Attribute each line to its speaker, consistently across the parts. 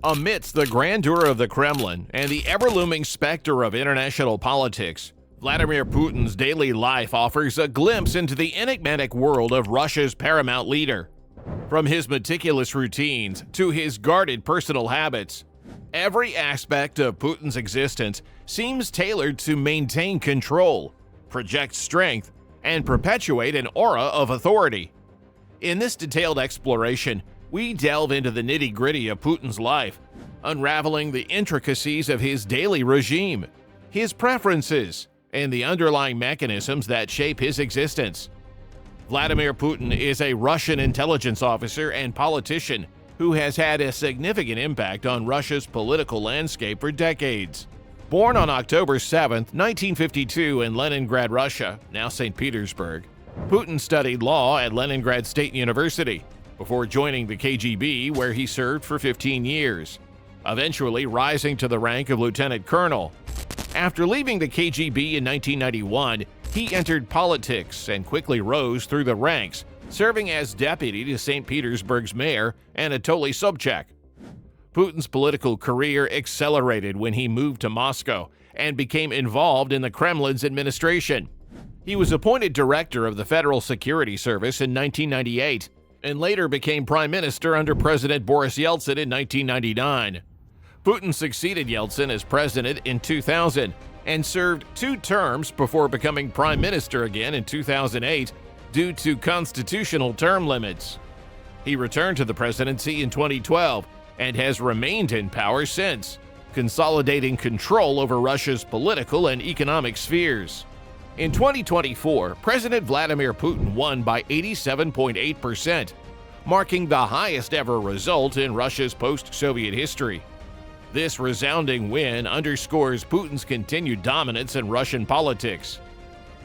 Speaker 1: Amidst the grandeur of the Kremlin and the ever-looming specter of international politics, Vladimir Putin's daily life offers a glimpse into the enigmatic world of Russia's paramount leader. From his meticulous routines to his guarded personal habits, every aspect of Putin's existence seems tailored to maintain control, project strength, and perpetuate an aura of authority. In this detailed exploration, we delve into the nitty-gritty of Putin's life, unraveling the intricacies of his daily regime, his preferences, and the underlying mechanisms that shape his existence. Vladimir Putin is a Russian intelligence officer and politician who has had a significant impact on Russia's political landscape for decades. Born on October 7, 1952 in Leningrad, Russia, now St. Petersburg, Putin studied law at Leningrad State University before joining the KGB, where he served for 15 years, eventually rising to the rank of lieutenant colonel. After leaving the KGB in 1991, he entered politics and quickly rose through the ranks, serving as deputy to St. Petersburg's mayor, Anatoly Sobchak. Putin's political career accelerated when he moved to Moscow and became involved in the Kremlin's administration. He was appointed director of the Federal Security Service in 1998 and later became prime minister under President Boris Yeltsin in 1999. Putin succeeded Yeltsin as president in 2000 and served 2 terms before becoming prime minister again in 2008 due to constitutional term limits. He returned to the presidency in 2012 and has remained in power since, consolidating control over Russia's political and economic spheres. In 2024, President Vladimir Putin won by 87.8%, marking the highest ever result in Russia's post-Soviet history. This resounding win underscores Putin's continued dominance in Russian politics.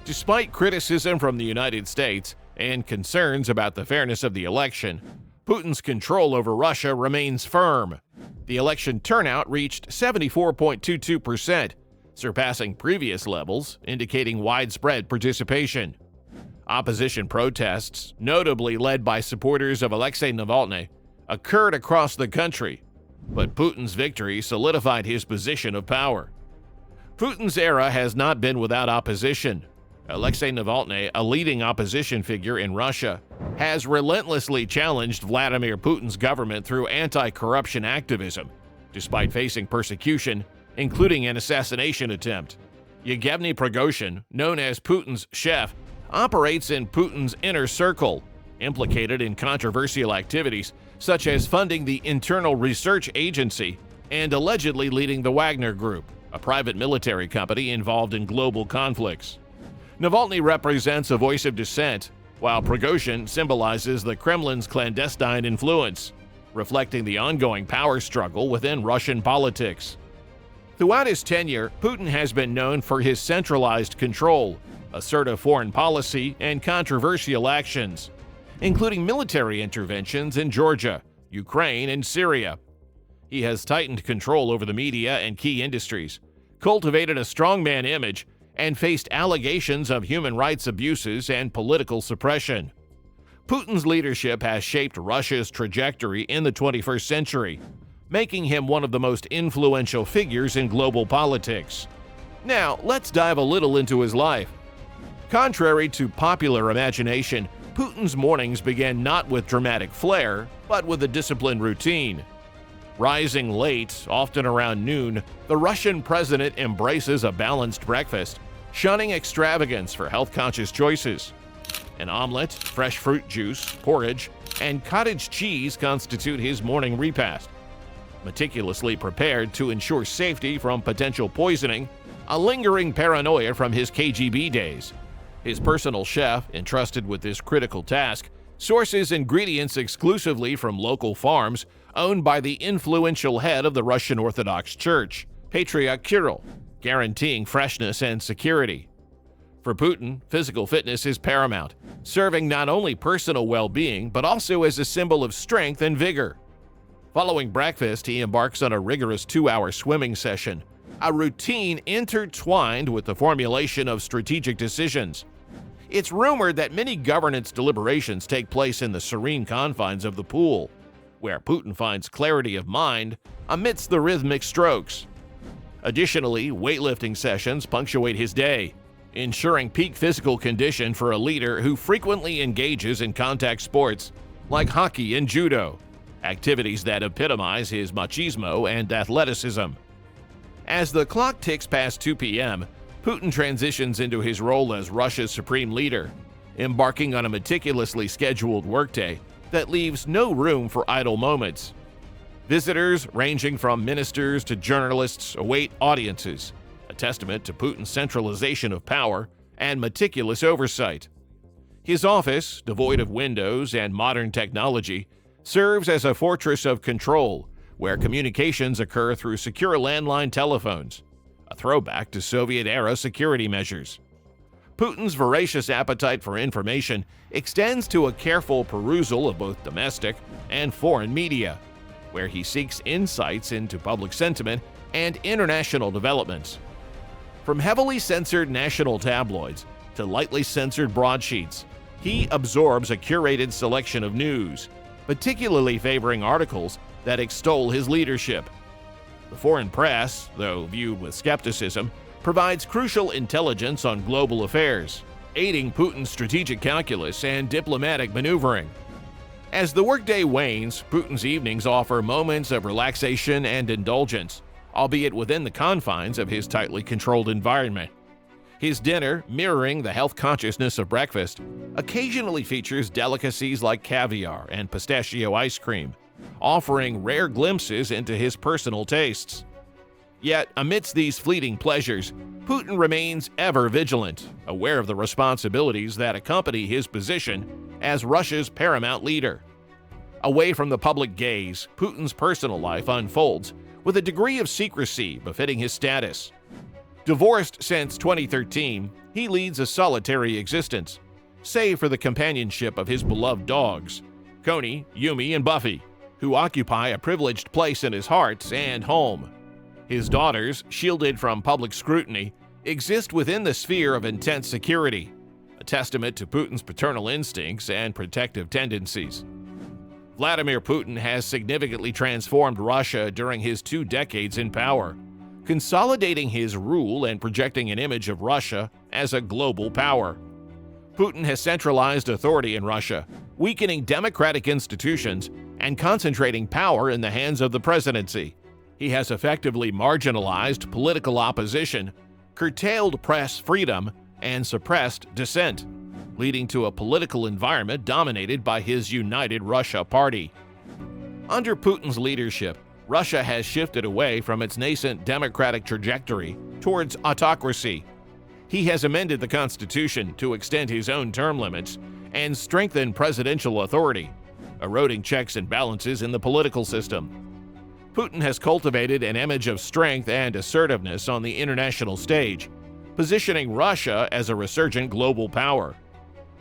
Speaker 1: Despite criticism from the United States and concerns about the fairness of the election, Putin's control over Russia remains firm. The election turnout reached 74.22%, surpassing previous levels, indicating widespread participation. Opposition protests, notably led by supporters of Alexei Navalny, occurred across the country, but Putin's victory solidified his position of power. Putin's era has not been without opposition. Alexei Navalny, a leading opposition figure in Russia, has relentlessly challenged Vladimir Putin's government through anti-corruption activism, despite facing persecution, including an assassination attempt. Yevgeny Prigozhin, known as Putin's chef, operates in Putin's inner circle, implicated in controversial activities such as funding the Internal Research Agency and allegedly leading the Wagner Group, a private military company involved in global conflicts. Navalny represents a voice of dissent, while Prigozhin symbolizes the Kremlin's clandestine influence, reflecting the ongoing power struggle within Russian politics. Throughout his tenure, Putin has been known for his centralized control, assertive foreign policy, and controversial actions, including military interventions in Georgia, Ukraine, and Syria. He has tightened control over the media and key industries, cultivated a strongman image, and faced allegations of human rights abuses and political suppression. Putin's leadership has shaped Russia's trajectory in the 21st century, making him one of the most influential figures in global politics. Now, let's dive a little into his life. Contrary to popular imagination, Putin's mornings began not with dramatic flair, but with a disciplined routine. Rising late, often around noon, the Russian president embraces a balanced breakfast, shunning extravagance for health-conscious choices. An omelet, fresh fruit juice, porridge, and cottage cheese constitute his morning repast, meticulously prepared to ensure safety from potential poisoning, a lingering paranoia from his KGB days. His personal chef, entrusted with this critical task, sources ingredients exclusively from local farms owned by the influential head of the Russian Orthodox Church, Patriarch Kirill, guaranteeing freshness and security. For Putin, physical fitness is paramount, serving not only personal well-being but also as a symbol of strength and vigor. Following breakfast, he embarks on a rigorous 2-hour swimming session, a routine intertwined with the formulation of strategic decisions. It's rumored that many governance deliberations take place in the serene confines of the pool, where Putin finds clarity of mind amidst the rhythmic strokes. Additionally, weightlifting sessions punctuate his day, ensuring peak physical condition for a leader who frequently engages in contact sports like hockey and judo, activities that epitomize his machismo and athleticism. As the clock ticks past 2 p.m., Putin transitions into his role as Russia's supreme leader, embarking on a meticulously scheduled workday that leaves no room for idle moments. Visitors, ranging from ministers to journalists, await audiences, a testament to Putin's centralization of power and meticulous oversight. His office, devoid of windows and modern technology, serves as a fortress of control where communications occur through secure landline telephones, a throwback to Soviet-era security measures. Putin's voracious appetite for information extends to a careful perusal of both domestic and foreign media, where he seeks insights into public sentiment and international developments. From heavily censored national tabloids to lightly censored broadsheets, he absorbs a curated selection of news, particularly favoring articles that extol his leadership. The foreign press, though viewed with skepticism, provides crucial intelligence on global affairs, aiding Putin's strategic calculus and diplomatic maneuvering. As the workday wanes, Putin's evenings offer moments of relaxation and indulgence, albeit within the confines of his tightly controlled environment. His dinner, mirroring the health consciousness of breakfast, occasionally features delicacies like caviar and pistachio ice cream, offering rare glimpses into his personal tastes. Yet, amidst these fleeting pleasures, Putin remains ever vigilant, aware of the responsibilities that accompany his position as Russia's paramount leader. Away from the public gaze, Putin's personal life unfolds with a degree of secrecy befitting his status. Divorced since 2013, he leads a solitary existence, save for the companionship of his beloved dogs, Coney, Yumi, and Buffy, who occupy a privileged place in his heart and home. His daughters, shielded from public scrutiny, exist within the sphere of intense security, a testament to Putin's paternal instincts and protective tendencies. Vladimir Putin has significantly transformed Russia during his 2 decades in power, consolidating his rule and projecting an image of Russia as a global power. Putin has centralized authority in Russia, weakening democratic institutions and concentrating power in the hands of the presidency. He has effectively marginalized political opposition, curtailed press freedom, and suppressed dissent, leading to a political environment dominated by his United Russia Party. Under Putin's leadership, Russia has shifted away from its nascent democratic trajectory towards autocracy. He has amended the constitution to extend his own term limits and strengthen presidential authority, eroding checks and balances in the political system. Putin has cultivated an image of strength and assertiveness on the international stage, positioning Russia as a resurgent global power.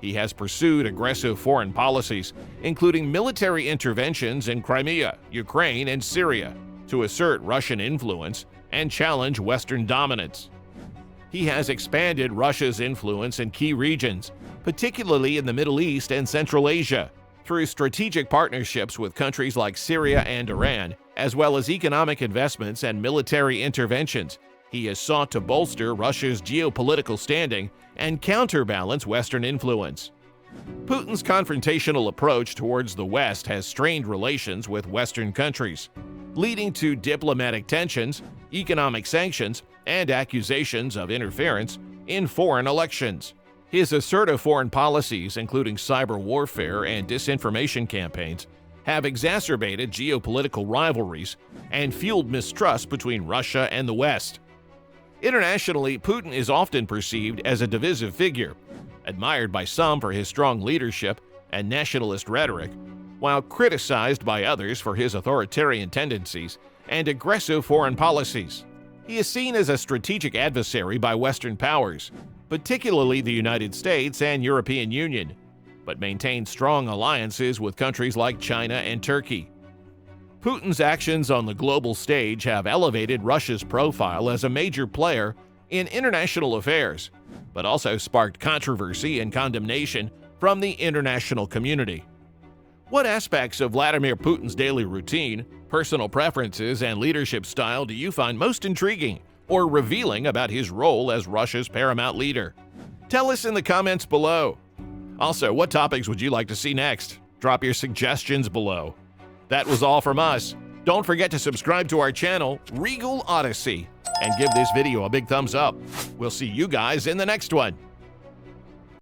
Speaker 1: He has pursued aggressive foreign policies, including military interventions in Crimea, Ukraine, and Syria, to assert Russian influence and challenge Western dominance. He has expanded Russia's influence in key regions, particularly in the Middle East and Central Asia, through strategic partnerships with countries like Syria and Iran, as well as economic investments and military interventions. He has sought to bolster Russia's geopolitical standing and counterbalance Western influence. Putin's confrontational approach towards the West has strained relations with Western countries, leading to diplomatic tensions, economic sanctions, and accusations of interference in foreign elections. His assertive foreign policies, including cyber warfare and disinformation campaigns, have exacerbated geopolitical rivalries and fueled mistrust between Russia and the West. Internationally, Putin is often perceived as a divisive figure, admired by some for his strong leadership and nationalist rhetoric, while criticized by others for his authoritarian tendencies and aggressive foreign policies. He is seen as a strategic adversary by Western powers, particularly the United States and European Union, but maintains strong alliances with countries like China and Turkey. Putin's actions on the global stage have elevated Russia's profile as a major player in international affairs, but also sparked controversy and condemnation from the international community. What aspects of Vladimir Putin's daily routine, personal preferences, and leadership style do you find most intriguing or revealing about his role as Russia's paramount leader? Tell us in the comments below. Also, what topics would you like to see next? Drop your suggestions below. That was all from us. Don't forget to subscribe to our channel, Regal Odyssey, and give this video a big thumbs up. We'll see you guys in the next one.